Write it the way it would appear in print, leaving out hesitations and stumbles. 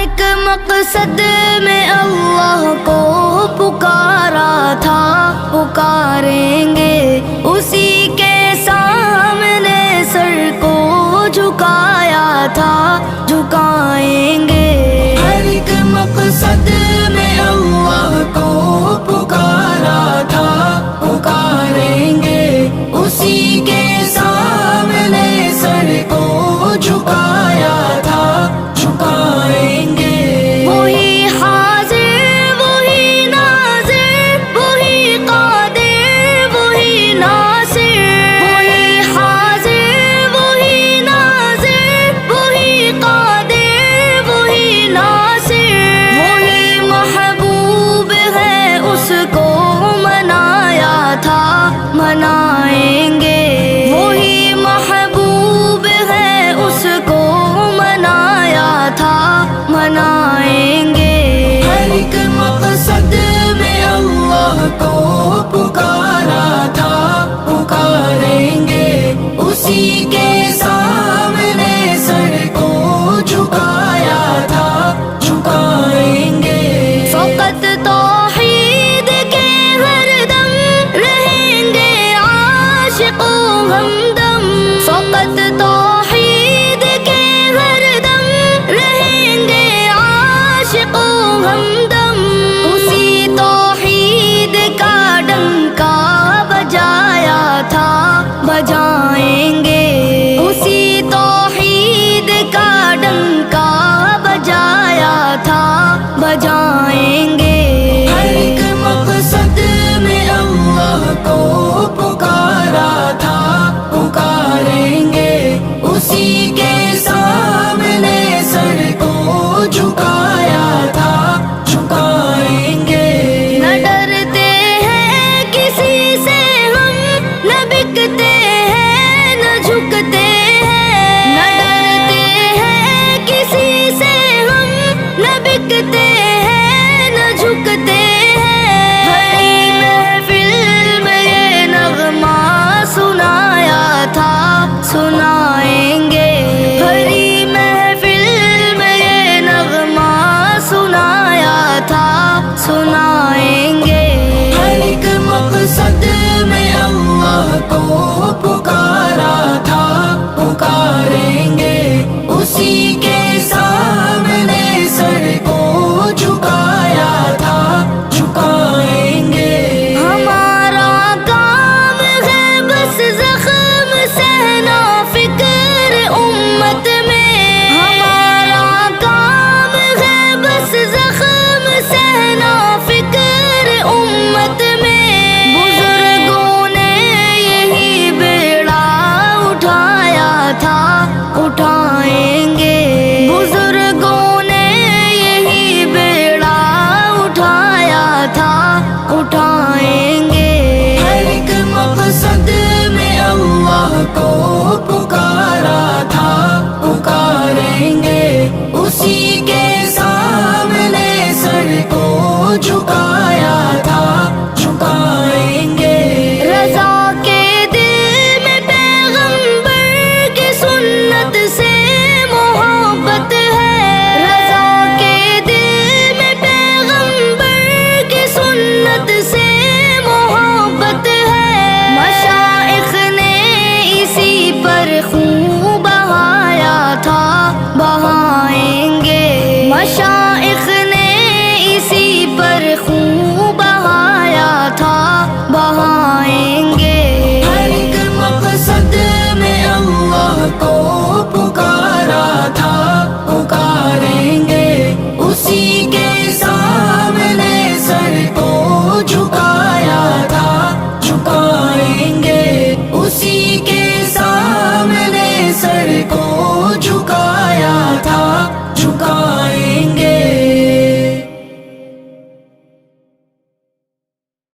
ایک مقصد میں اللہ کو پکارا تھا، پکاریں گے اسی کے سامنے سر کو جھکایا تھا، جھکائیں گے۔ ہر ایک مقصد میں اللہ کو پکارا تھا، پکاریں گے اسی کے سامنے سر کو جھکایا تھا، جھکائیں گے۔ وہی حاضر وہی ناظر، وہی قادر وہی ناصر، وہی حاضر وہی ناظر، وہی قادر وہی ناصر، وہی محبوب ہے اس کو منایا تھا، منایا